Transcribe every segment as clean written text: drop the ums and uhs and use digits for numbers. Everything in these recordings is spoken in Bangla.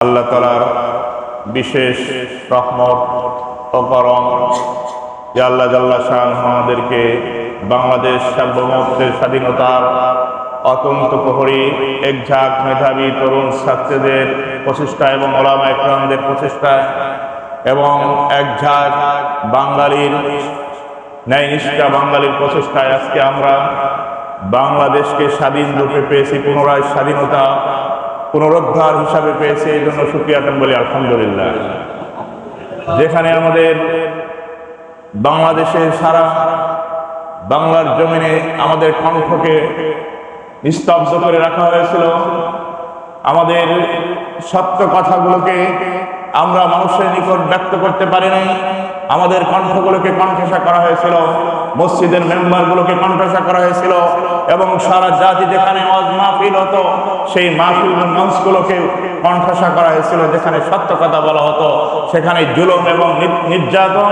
আল্লাহ তাআলার বিশেষ রহমত ও করম যে আল্লাহ জাল্লা শাআনুহু আমাদেরকে বাংলাদেশ সার্বভৌমত্বের স্বাধীনতার অত্যন্ত প্রহরী একঝাঁক মেধাবী তরুণ ছাত্রদের প্রচেষ্টা এবং ওলামায়ে কেরামদের প্রচেষ্টায় এবং একঝাঁক বাঙালির ন্যায়নিষ্ঠা বাঙালির প্রচেষ্টায় আজকে আমরা বাংলাদেশকে স্বাধীন রূপে পেয়েছি, পুনরায় স্বাধীনতা পুনরুদ্ধার হিসাবে পেয়েছে। এই জন্য শুকরিয়া বলি আলহামদুলিল্লাহ। যেখানে আমাদের বাংলাদেশের সারা বাংলার জমিনে আমাদের কণ্ঠকে নিস্তব্ধ করে রাখা হয়েছিল, আমাদের সত্য কথাগুলোকে আমরা মানুষের নিকট ব্যক্ত করতে পারিনি, আমাদের কণ্ঠগুলোকে কণ্ঠসা করা হয়েছিল, মসজিদের মেম্বারগুলোকে কণ্ঠসা করা হয়েছিল এবং সারা জাতি যেখানে ওয়াজ মাহফিল হতো সেই মাহফিল মঞ্চগুলোকে কণ্ঠসা করা হয়েছিল। যেখানে সত্য কথা বলা হতো সেখানে জুলুম এবং নির্যাতন,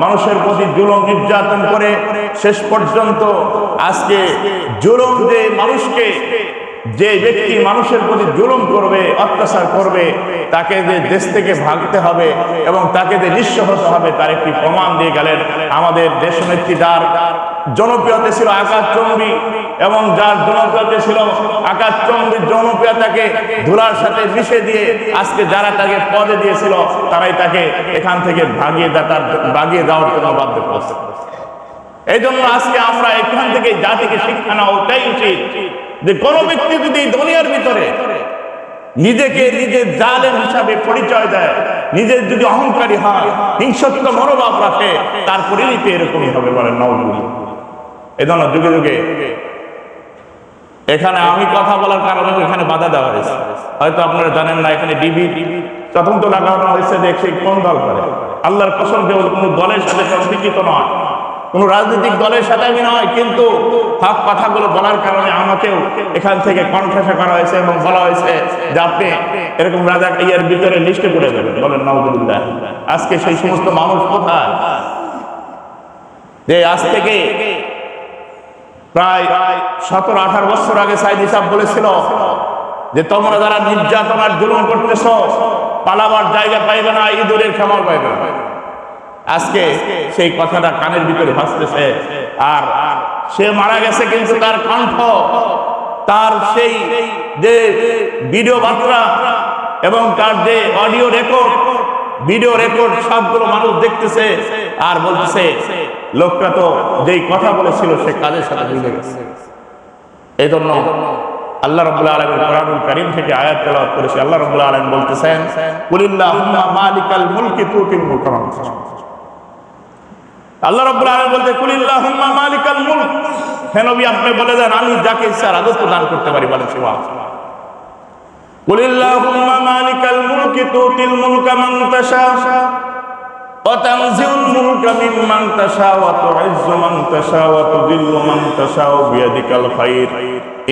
মানুষের প্রতি জুলুম নির্যাতন করে শেষ পর্যন্ত আজকে জুলুম যে মানুষকে, যে ব্যক্তি মানুষের প্রতি জুলুম করবে, অত্যাচার করবে, তাকে যে দেশ থেকে ভাগতে হবে এবং তাকে যে নিঃস্ব হতে হবে তার একটি প্রমাণ দিয়ে গেলেন আমাদের দেশনেত্রী, যার জনপ্রিয়তা ছিল আকাশচুম্বী এবং যার জনপ্রিয়তা ছিল আকাশচুম্বীর জনপ্রিয়তাকে ধুলার সাথে মিশে দিয়ে আজকে যারা তাকে পদে দিয়েছিল তারাই তাকে এখান থেকে ভাগিয়ে দেওয়ার জন্য বাধ্য করছে। এই জন্য আজকে আমরা এখান থেকে জাতিকে শিক্ষা নেওয়া ওটাই উচিত যে কোন ব্যক্তি যদি দুনিয়ার ভিতরে নিজেকে নিজের জালেম হিসাবে পরিচয় দেয়, নিজের যদি অহংকারী হয়, হিংস্র মনোভাব রাখে, তার পরিণতি এরকমই হবে বলেন নাউজুবিল্লাহ। এই জন্য যুগে যুগে এখানে আমি কথা বলার কারণে এখানে বাধা দেওয়া হয়েছে, হয়তো আপনারা জানেন না, এখানে ডিবি তদন্ত লাগানো হয়েছে যে সে কোন দল করে। আল্লাহর কসম, কেউ কোনো দলের সাথে সম্পৃক্ত নয়, কোন রাজনৈতিক দলের সাথে আমি নয়, কিন্তু হক কথাগুলো বলার কারণে আমাকেও এখান থেকে কণ্ঠসা করা হয়েছে এবং বলা হয়েছে যে আপনি এরকম রাজা ইয়ার ভিতরে লিস্টে করে দেবেন বলেন নাউজুবিল্লাহ। আজকে সেই সমস্ত মানুষ কোথায়? যে আজ থেকে প্রায় 17-18 বছর আগে সাইদি সাহেব বলেছিল যে তোমরা যারা নির্যাতন আর জুলুম করতেছ পালাবার জায়গা পাইবে না, ইঁদুরের খামার পাইবে না। আজকে সেই কথাটা কানের ভিতরে ভাসতেছে, আর সে মারা গেছে কিন্তু তার কণ্ঠ, তার সেই যে ভিডিও বার্তা এবং তার যে অডিও রেকর্ড, ভিডিও রেকর্ড সবগুলো মানুষ দেখতেছে আর বলতেছে লোকটা তো যেই কথা বলেছিল সে কাজের সাথে মিলে গেছে। এই জন্য আল্লাহ রাব্বুল আলামিন কোরআনুল কারীম থেকে আয়াত তেলাওয়াত করেছে। আল্লাহ রাব্বুল আলামিন বলতেছেন কুলিল্লাহুম্মা মালিকাল মুলকি তুতিল মুলকা মান তাশা। আল্লাহ রাব্বুল আলামিন বলতে কুলিল্লাহুম্মা মালিকাল মুলক, হে নবী আপনি বলে দেন আমি যাকে ইচ্ছা রাজত্ব দান করতে পারি। বলেন সুবহানাল্লাহ। কুলিল্লাহুম্মা মালিকাল মুলকি তুতিল মুলকা মান তাশা ওয়া তানজিউল মুলকা মিম্মান তাশা ওয়া তুইজ্জু মান তাশা ওয়া তুযিল্লু মান তাশা বিয়াদিকাল খায়র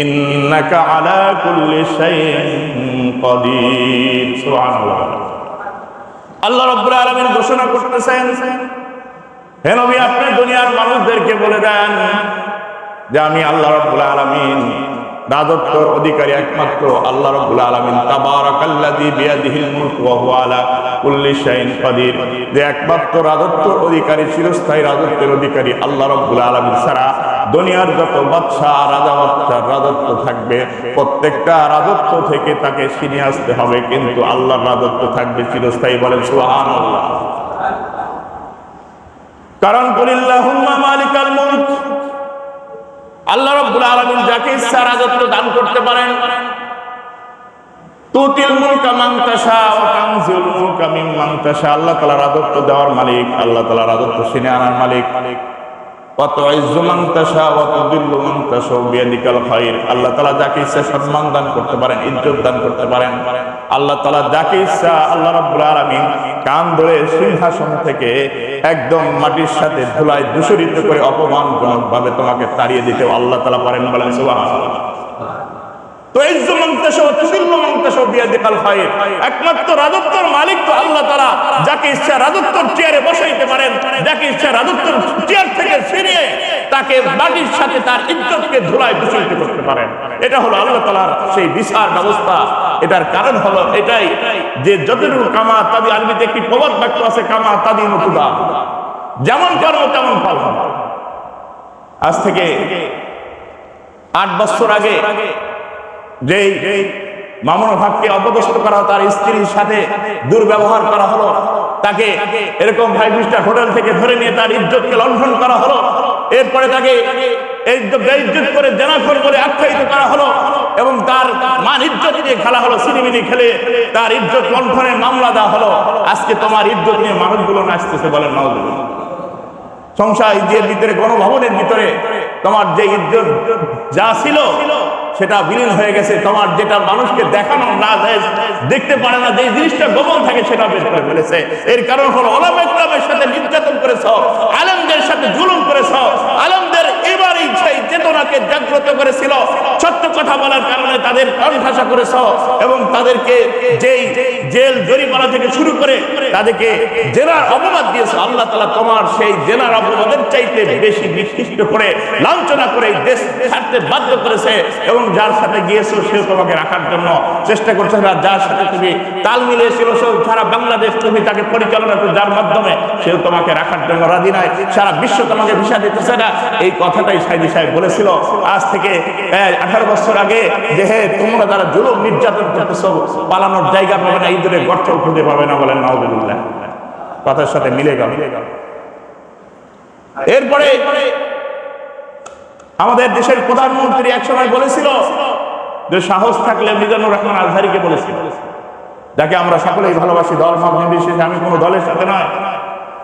ইন্নাকা আলা কুল্লি শাইইন কাদির। সুবহানাল্লাহ। আল্লাহ রাব্বুল আলামিন ঘোষণা করতেছেন, হে নবী আপনি দুনিয়ার মানুষদেরকে বলে দেন যে আমি আল্লাহ রাব্বুল আলামিন, রাজত্বের অধিকারী একমাত্র আল্লাহ রাব্বুল আলামিন। তাবারাকাল্লাযী বিয়াদিহিল মুলকু ওয়া হুয়া আলা কুল্লি শাইইন কাদির, যে একমাত্র রাজত্বের অধিকারী, চিরস্থায়ী রাজত্বের অধিকারী আল্লাহ রাব্বুল আলামিন ছাড়া দুনিয়ার যত বাদশা রাজা রাজত্ব থাকবে প্রত্যেকটা রাজত্ব থেকে তাকে ছিনিয়ে আসতে হবে, কিন্তু আল্লাহর রাজত্ব থাকবে চিরস্থায়ী। বলেন সুবহানাল্লাহ। কারণ কুলিল্লাহুম্মা মালিকাল মুলক, আল্লাহ রাব্বুল আলামিন যাকে ইচ্ছা রাজত্ব দান করতে পারেন। তুতিল মুলকা মান তাশা ওয়া তানজিউল মুলকা মিম্মান তাশা, আল্লাহ তাআলা রাজত্ব দেওয়ার মালিক, আল্লাহ তাআলা রাজত্ব ছিনিয়ে আনার মালিক। ওয়া তুইজ্জু মান তাশা ওয়া তুযিল্লু মান তাশা বিয়াদিকাল খায়র, আল্লাহ তাআলা যাকে ইচ্ছা সম্মান দান করতে পারেন, ইজ্জত দান করতে পারেন। আল্লাহ তাআলা যাকে ইচ্ছা আল্লাহ রাব্বুল আলামিন কান ধরে সিংহাসন থেকে একদম মাটির সাথে ধুলায় দূষিত করে অপমানজনক ভাবে তোমাকে তাড়িয়ে দিতে আল্লাহ তাআলা পারেন। বলেন সুবহানাল্লাহ। তুইজ্জু মান তাশা ওয়া তুযিল্লু মান তাশা বিয়াদিকাল খায়র। একমাত্র রাজত্বের মালিক তো আল্লাহ তাআলা, যাকে ইচ্ছা রাজত্বের চেয়ারে বসাইতে পারেন, যাকে ইচ্ছা রাজত্বের চেয়ার থেকে সরিয়ে তাকে মাটির সাথে তার ইজ্জতকে ধুলায় দূষিত করতে পারেন। এটা হলো আল্লাহ তাআলার সেই বিচার ব্যবস্থা। এটার কারণ হলো এটাই যে যতটুকু কামা তাদি, আরবিতে একটি প্রবাদ বাক্য আছে, কামা তাদি মুতুদা, যেমন কর্ম তেমন ফল হবে। আজ থেকে 8 বছর আগে যেই মামুনুল হককে অপদস্থ করা, তার স্ত্রীর সাথে দুর্ব্যবহার করা হলো, তাকে এরকম 5 স্টার হোটেল থেকে ধরে নিয়ে তার ইজ্জতকে লঙ্ঘন করা হলো, এরপরে তাকে বেইজ্জত করে জেনাখোর বলে আখ্যায়িত করা হলো এবং তার মান ইজ্জত নিয়ে খেলা হলো, সিনেমিনি খেলে তার ইজ্জত লঙ্ঘনের মামলা দেওয়া হলো। আজকে তোমার ইজ্জত নিয়ে মানুষগুলো নাচতেছে, বলেন নাউজুবিল্লাহ। সংসারের ভিতরে, গণভবনের ভিতরে তোমার যে ইজ্জত যা ছিল সেটা বিলীন হয়ে গেছে। তোমার যেটা মানুষকে দেখানো না যায়, দেখতে পারে না, যে জিনিসটা গোপন থাকে সেটা বের করে ফেলেছে। এর কারণ হলো ওলামা ইকরামের সাথে নির্যাতন করেছ, আলেমদের সাথে জুলুম করেছ। আলেমদের এবারই সেই চেতনাকে জাগ্রত করেছিল, সত্য কথা বলার কারণে তাদের কণ্ঠাসা করেছ এবং তাদেরকে যেই জেল জরিমানা থেকে শুরু করে তাদেরকে জেনার অপবাদ দিয়েছ। আল্লাহ তাআলা তোমার সেই জেনার অপবাদের চাইতে বেশি নিকৃষ্ট করে, লাঞ্ছনা করে দেশ ছাড়তে বাধ্য করেছে এবং যার সাথে গিয়েছো সেও তোমাকে রাখার জন্য চেষ্টা করছে না। যার সাথে তুমি তাল মিলিয়েছিল সারা বাংলাদেশ তুমি তাকে পরিচালনা করো, যার মাধ্যমে সেও তোমাকে রাখার জন্য রাজি নয়। সারা বিশ্ব তোমাকে ভিসা দিতেছে না। এই কথাটাই সাইদি সাহেব বলেছিল আজ থেকে 18 বছর আগে, যে হে তোমরা যারা জুলুম নির্যাতন করতেছ, পালানোর জায়গা পাবে না, ইঁদুরের গর্ত খুঁজে পাবে না, বলেন নাউজুবিল্লাহ। কথার সাথে মিলে গেল। এরপরে আমাদের দেশের প্রধানমন্ত্রী একসময় বলেছিল যে সাহস থাকলে মিজানুর রহমান আজহারীকে বলেছিল, যাকে আমরা সকলেই ভালোবাসি, দলমাল নির্বিশেষে, আমি কোনো দলের সাথে নয়,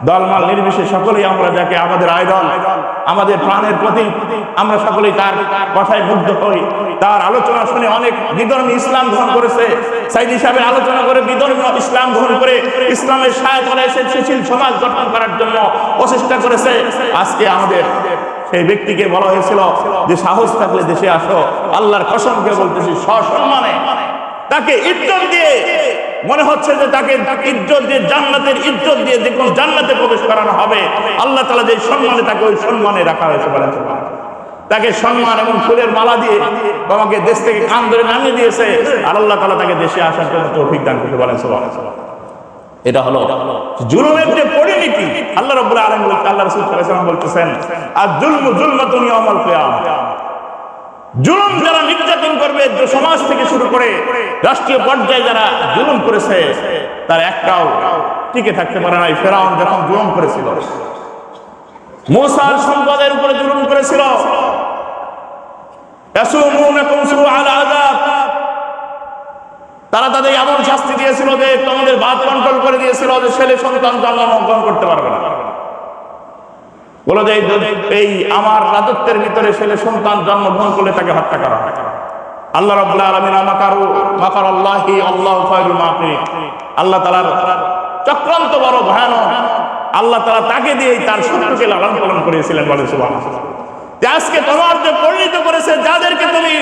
দলমাল নির্বিশেষে সকলেই আমরা যাকে আমাদের আইডল, আমাদের প্রাণের প্রতীক, আমরা সকলেই তার কথায় মুগ্ধ হই। তার আলোচনা শুনে অনেক বিধর্মী ইসলাম গ্রহণ করেছে। সাইদি সাহেবের আলোচনা করে বিধর্মী ইসলাম গ্রহণ করে ইসলামের সহায়তায় এসে সুশীল সমাজ গঠন করার জন্য প্রচেষ্টা করেছে। আজকে আমাদের সেই ব্যক্তিকে বলা হয়েছিল যে সাহস থাকলে দেশে আসো। আল্লাহর কসমকে বলতেছি, সসম্মানে তাকে ইজ্জত দিয়ে, মনে হচ্ছে যে তাকে ইজ্জত দিয়ে, জান্নাতের ইজ্জত দিয়ে যে কোন জান্নাতে প্রবেশ করানো হবে। আল্লাহ তাআলা যে সম্মানে তাকে ওই সম্মানে রাখা হয়েছে, বলেন তাকে সম্মান এবং ফুলের মালা দিয়ে তোমাকে দেশ থেকে কান ধরে নামিয়ে দিয়েছে, আর আল্লাহ তাআলা তাকে দেশে আসার জন্য তৌফিক দান করতে, বলেন সুবহানাল্লাহ। এটা হলো জুলুমের যে পরিণতি। আল্লাহ রাব্বুল আলামিন, আল্লাহ রাসূল সাল্লাল্লাহু আলাইহি ওয়াসাল্লাম বলতেছেন, আয-যুলমু যুলমাতুন ইয়াউমাল কিয়ামাহ। জুলুম যারা নির্যাতন করবে, সমাজ থেকে শুরু করে রাষ্ট্রীয় পর্যায়ে যারা জুলুম করেছে, তার একটাও টিকে থাকতে পারে নাই। ফেরাউন যখন জুলুম করেছিল, মূসার সম্পদের উপরে জুলুম করেছিল, ইয়াসুমুনাকুম সুআল আযাব, তারা তাদের এমন শাস্তি দিয়েছিল যে তোমাদের বাদ কন্ট্রোল করে দিয়েছিল যে ছেলে সন্তান জন্মগ্রহণ করতে পারবে না। বলো যে এই আমার রাজত্বের ভিতরে ছেলে সন্তান জন্মগ্রহণ করলে তাকে হত্যা করা হয়। আল্লাহ রাব্বুল আলামিন মাকারু মাকারাল্লাহি আল্লাহু খায়রুল মাকিরিন। আল্লাহ তাআলার চক্রান্ত বড় ভয়ানক। আল্লাহ তাআলা তাকে দিয়েই তার শত্রুকে লালন পালন করেছিলেন, বলে সুবহানাল্লাহ। আজকে তোমার যে পরিণত করেছে, যাদেরকে তুমি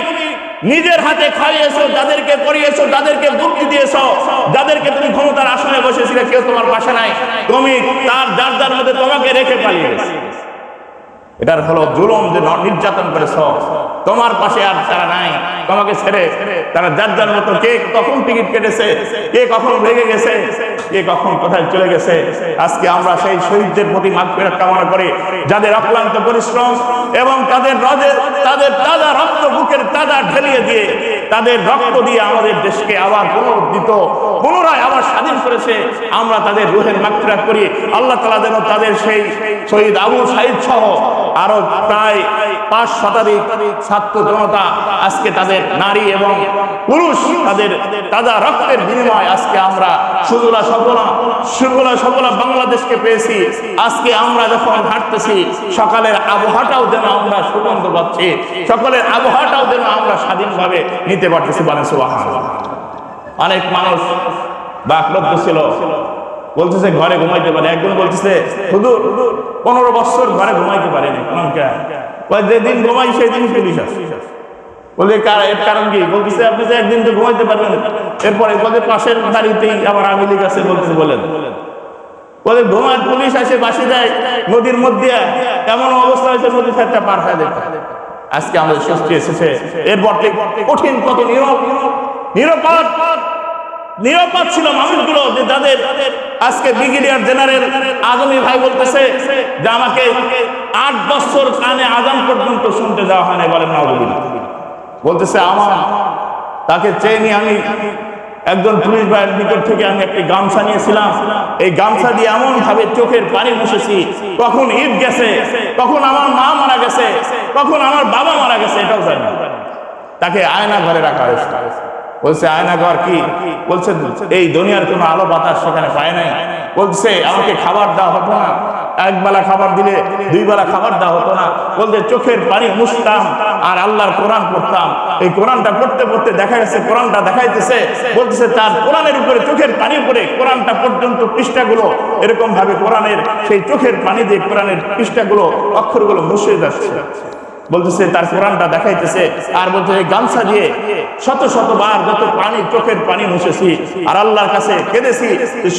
নিজের হাতে খাইয়েছো, যাদেরকে করিয়েছো, যাদেরকে বুদ্ধি দিয়েছো, যাদেরকে তুমি ক্ষমতার আসনে বসেছিলে, কেউ তোমার পাশে নাই, তুমি তার যার যার মধ্যে তোমাকে রেখে পালিয়ে গেছে। এটার হলো জুলুম, যে নির্যাতন করেছ, তোমার পাশে আর তারা নাই, তোমাকে ছেড়ে তারা যার যার মতো, কে কখন টিকিট কেটেছে, কে কখন ভেঙে গেছে, কে কখন কোথায় চলে গেছে। আজকে আমরা সেই শহীদদের প্রতি মাগফিরাত কামনা করি, যাদের অক্লান্ত পরিশ্রম এবং তাদের তাজা রক্ত বুকের তাজা ঢেলিয়ে দিয়ে, তাদের রক্ত দিয়ে আমাদের দেশকে আবার পুনরায় আবার স্বাধীন করেছে। আমরা তাদের রুহের মাগফিরাত করি। আল্লাহ তাআলা যেন তাদের সেই শহীদ আবু সাঈদ সহ আরো প্রায় 5 শতাধিক ছাত্র জনতা, আজকে তাদের নারী এবং পুরুষ, তাদের তাজা রক্তের বিনিময় আজকে আমরা সুজলা সবলা বাংলাদেশকে পেয়েছি। আজকে আমরা যখন হাঁটতেছি, সকালের আবহাওয়াটাও যেন আমরা সুগন্ধ পাচ্ছি, সকালের আবহাওয়াটাও যেন আমরা স্বাধীনভাবে নিতে পারতেছি, বলেন সুবহানাল্লাহ। অনেক মানুষ বাকলব্য ছিল, বলতেছে ঘরে ঘুমাইতে পারে। একজন বলতেছে হুজুর 15 বছর ঘরে ঘুমাইতে পারেনি। যেদিন ঘুমাই সেই দিন পুলিশ আসে। বলে এর কারণ কি? বলতেছে আপনি যে একদিন তো ঘুমাইতে পারবেন, এরপরে বলে পাশের বাড়িতেই আবার আওয়ামী লীগ আছে বলতেছে বলেন। বলে ঘুমায় পুলিশ আসে বাসি দেয় নদীর মধ্যে, এমন অবস্থা হয়েছে নদী একটা পার হয়ে যেত। আজকে আমাদের সৃষ্টি এসেছে এরপর কঠিন কত নিরাপদ ছিল মানুষগুলো, যে যাদের আজকে ব্রিগেডিয়ার জেনারেল আজমি ভাই বলতেছে যে আমাকে 8 বছর কানে আজান পর্যন্ত শুনতে দেওয়া হয় না। বলেন না, বলতেছে আমার তাকে চেয়ে নিয়ে আমি একজন পুলিশ ভাইয়ের নিকট থেকে আমি একটি গামছা নিয়েছিলাম, এই গামছা দিয়ে এমন ভাবে চোখের পানি মুছেছি, কখন ঈদ গেছে, কখন আমার মা মারা গেছে, কখন আমার বাবা মারা গেছে এটাও জানি। তাকে আয়না ঘরে রাখা হয়েছে। বলছে আয়না ঘর কি? বলছে এই দুনিয়ার কোনো আলো বাতাস সেখানে পায় নাই। বলছে আমাকে খাবার দেওয়া হতো না, একবেলা খাবার দিলে 2 বেলা খাবার দেওয়া হতো না। বলতে চোখের পানি মুছতাম আর আল্লাহর কোরআন পড়তাম। এই কোরআনটা পড়তে পড়তে দেখা গেছে কোরআনটা দেখাইতেছে, বলতেছে তার কোরআনের উপরে চোখের পানি পড়ে কোরআনটা পর্যন্ত পৃষ্ঠাগুলো এরকম ভাবে কোরআনের সেই চোখের পানি দিয়ে কোরআনের পৃষ্ঠাগুলো অক্ষরগুলো মুছে যাচ্ছে। বলতেছে তার কোরআনটা দেখাইতেছে আর বলতেছে গামছা দিয়ে শত শতবার যত পানি চোখের পানি মুছেছি আর আল্লাহর কাছে কেঁদেছি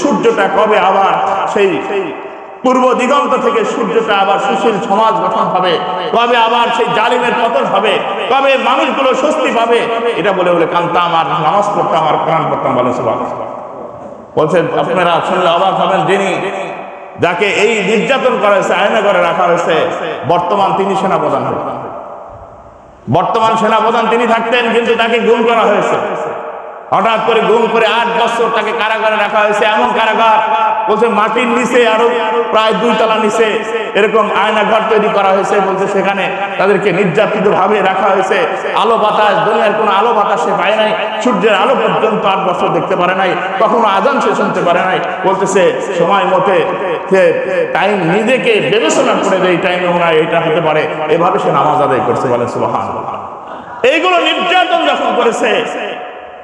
সূর্যটা কবে আবার সেই পূর্ব দিগন্ত থেকে সূর্যটা আবার সুশীল সমাজ গঠন হবে, কবে আবার সেই জালিমের পতন হবে, কবে মানুষগুলো স্বস্তি পাবে, এটা বলে বলে কাঁদতাম আর নামাজ পড়তাম আর কোরআন পড়তাম। বলে বলছে আপনারা শুনলে অবাক হবেন, যিনি যাকে এই নির্যাতন করা হয়েছে, আয়না করে রাখা হয়েছে, বর্তমান তিনি সেনাপ্রধান। বর্তমান সেনাপ্রধান তিনি থাকতেন, কিন্তু তাকে গুম করা হয়েছে। হঠাৎ করে গুম করে 8 বছর তাকে কারাগারে রাখা হয়েছে। এমন কারাগার বলছে মাটির নিচে আরো প্রায় 2 তলা নিচে এরকম আয়না ঘর তৈরি করা হয়েছে। বলছে সেখানে তাদেরকে নির্যাতিত ভাবে রাখা হয়েছে। আলো বাতাস, দুনিয়ার কোনো আলো বাতাস সে পায় নাই, সূর্যের আলো পর্যন্ত 8 বছর দেখতে পারে নাই, কখনো আজান সে শুনতে পারে নাই। বলতেছে সময় মতে টাইম নিজেকে বিবেচনা করে যে এই টাইমে মনে হয় এইটা হতে পারে, এভাবে সে নামাজ আদায় করছে। বলে সুবহানাল্লাহ। এইগুলো নির্যাতন যখন করেছে,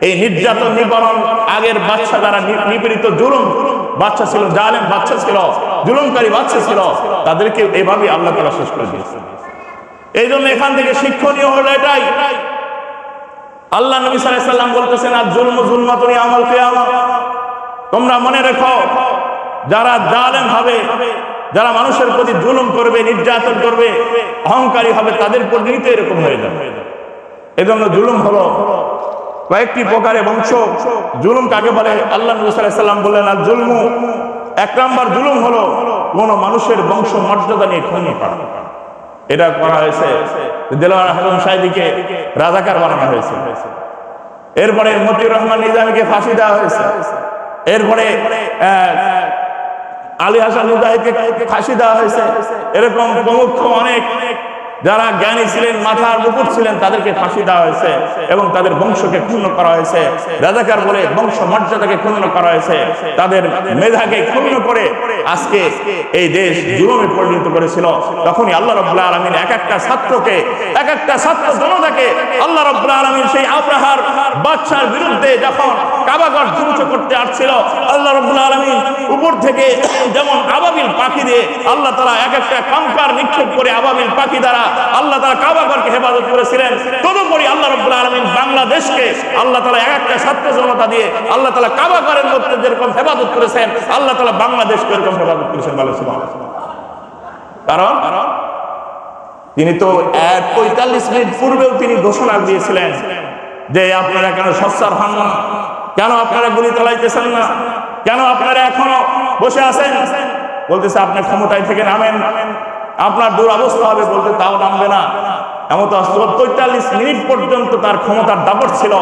এই নির্যাতন নিবারণ আগের বাচ্চা যারা নিপীড়িত জুলুম বাচ্চা ছিল, জালেম বাচ্চা ছিল, জুলুমকারী বাচ্চা ছিল, তাদেরকে এভাবে আল্লাহ তাআলা শেষ করে দিয়েছে। এই জন্য এখান থেকে শিক্ষণীয় হলো এটাই, আল্লাহ নবী সাল্লাল্লাহু আলাইহি ওয়াসাল্লাম বলতেছেন আর জুলমু যুলমাতুন ইয়াউমাল কিয়ামা, তোমরা মনে রেখো যারা জালেম হবে, যারা মানুষের প্রতি জুলুম করবে, নির্যাতন করবে, অহংকারী হবে, তাদের পরিণতি এরকম হয়ে যাবে। এজন্য জুলুম হলো কয়েকটি প্রকারে বংশ। জুলুম কাকে বলে? আল্লাহ নবী সাল্লাল্লাহু আলাইহি ওয়াসাল্লাম বললেন আর জুলমু, 1 নম্বর জুলুম হলো কোন মানুষের বংশ মর্যাদা নিয়ে খুন করা। এটা করা হয়েছে, দেলোয়ার হাসান সাইদিকে রাজাকার বানানো হয়েছে। এরপরে মতিউর রহমান নিজামীকে ফাঁসি দেওয়া হয়েছে। এরপরে আলী হাসান মুজাহিদকে ফাঁসি দেওয়া হয়েছে। এরকম প্রমুখ অনেক যারা জ্ঞানী ছিলেন, মাথার মুকুট ছিলেন, তাদেরকে ফাঁসি দেওয়া হয়েছে এবং তাদের বংশকে ক্ষুণ্ণ করা হয়েছে। রাজাকার বলে বংশ মর্যাদাকে ক্ষুণ্ণ করা হয়েছে, তাদের মেধাকে ক্ষুণ্ণ করে আজকে এই দেশ জুলুমে পরিণত করেছিল। তখনই আল্লাহ রাব্বুল আলামিন এক একটা ছাত্র জনতাকে আল্লাহ রাব্বুল আলামিন সেই আব্রাহার বাদশার বিরুদ্ধে যখন কাবাগর ধ্বংস করতে আসছিল, আল্লাহ রাব্বুল আলামিন উপর থেকে যেমন আবাবিল পাখি দিয়ে আল্লাহ তাআলা এক একটা কঙ্কার নিক্ষেপ করে আবাবিল পাখি দ্বারা আল্লাহ তাআলা কাবাগরকে হেফাজত করেছিলেন, তদুপরি আল্লাহ রাব্বুল আলামিন বাংলাদেশকে আল্লাহ তাআলা এক একটা ছাত্র জনতা দিয়ে আল্লাহ তাআলা কাবাগরের মধ্যে যেরকম হেফাজত করেছেন, আল্লাহ তাআলা বাংলাদেশকে এরকম হেফাজত করেছেন। বলে সুবহানাল্লাহ। কারণ তিনি তো 45 মিনিট পূর্বেও তিনি ঘোষণা দিয়েছিলেন যে আপনারা কেন সোচ্চার হন না, কেন আপনারা গুলি চালাইতেছেন না, কেন আপনারা এখনো বসে আছেন। বলতেছে আপনি ক্ষমতায় থেকে নামেন, আপনার দুরবস্থা হবে। বলতে তাও নামবে না। এমন তো 45 মিনিট পর্যন্ত তার ক্ষমতার দাপট ছিল।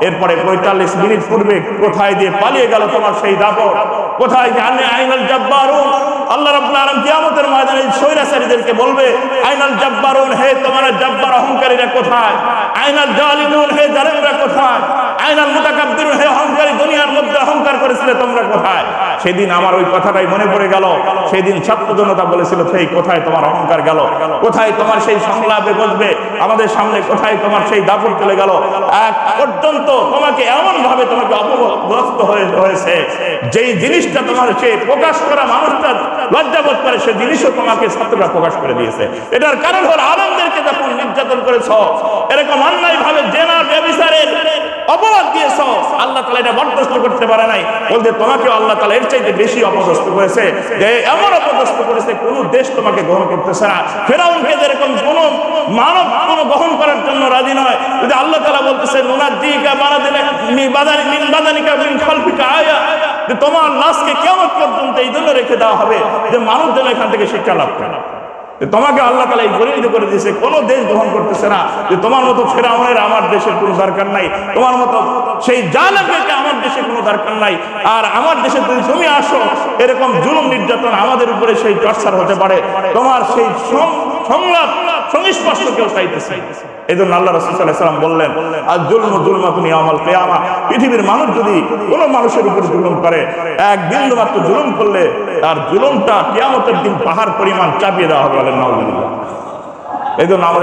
এরপরে 45 মিনিট পূর্বে কোথায় দিয়ে পালিয়ে গেল তোমার সেই দাপট? কোথায়? আইনাল জাব্বারুন, আল্লাহ রাব্বুল আলামিন কিয়ামতের ময়দানে স্বৈরাচারীদেরকে বলবে আইনাল জাব্বারুন, হে তোমার জাব্বার অহংকারীরা কোথায়? আইনাল জালিমুন, হে জালেমরা কোথায়? আইনাল মুতাকাব্বিরুন, হে অহংকারী দুনিয়ার মধ্যে অহংকার করেছিলে তোমরা কোথায়? সেদিন আমার ওই কথাটাই মনে পড়ে গেল। সেই দিন ছাত্র জনতা বলেছিল, সেই কোথায় তোমার অহংকার গেল, কোথায় তোমার সেই সংলাপে বসবে আমাদের সামনে, কোথায় তোমার সেই দাপট চলে গেল। এক পর্যন্ত তোমাকে এমন ভাবে তোমাকে অপগ্রস্ত হয়েছে, যেই জিনিসটা তোমার সে প্রকাশ করা মানুষটা লজ্জাবোধ করে, সে জিনিসও তোমাকে ছাত্ররা প্রকাশ করে দিয়েছে। এটার কারণ হলো আলেমদেরকে যখন নির্যাতন করেছ, এরকম অন্যায় ভাবে জেনা ব্যভিচারের অপবাদ দিয়েছ, আল্লাহ তাআলা এটা বরদাস্ত করতে পারে নাই। বলতে তোমাকে আল্লাহ তাআলা এর চাইতে বেশি অপদস্থ করেছে, যে এমন অপদস্থ করেছে কোন দেশ তোমাকে গ্রহণ করতেছে না। ফেরাউনকে যেরকম কোন মানব কোন গ্রহণ করার জন্য রাজি নয়, যদি আল্লাহ তাআলা বলতেছে নুনাজ্জিকা বাদানিকা মিন খালফিকা আয়া, যে তোমার লাশকে কিয়ামত পর্যন্ত এই জন্য রেখে দেওয়া হবে যে মানুষ যেন এখান থেকে শিক্ষা লাভ করে। তোমাকে আল্লাহ তাআলা এই পরিণত করে দিয়েছে, কোন দেশ গ্রহণ করতেছে না। যে তোমার মতো ফেরাউনের আমার দেশের কোনো দরকার নাই, তোমার মতো সেই জালেমকে আমার দেশে কোনো দরকার নাই। আর আমার দেশে যদি তুমি আসো, এরকম জুলুম নির্যাতন আমাদের উপরে সেই টর্চার হতে পারে, তোমার সেই সংলাপ সংস্পর্শ কেউ চাইতেছে। এই জন্য আল্লাহ রাসূল সাল্লাল্লাহু আলাইহি ওয়াসাল্লাম বললেন, আল জুলমু জুলমাতুন ইয়াউমাল কিয়ামা, পৃথিবীর মানুষ যদি কোনো মানুষের উপর জুলুম করে, এক বিন্দু মাত্র জুলুম করলে তার জুলুমটা কিয়ামতের দিন পাহাড় পরিমাণ চাপিয়ে দেওয়া হবে। বলেন নাউজুবিল্লাহ। এই জন্য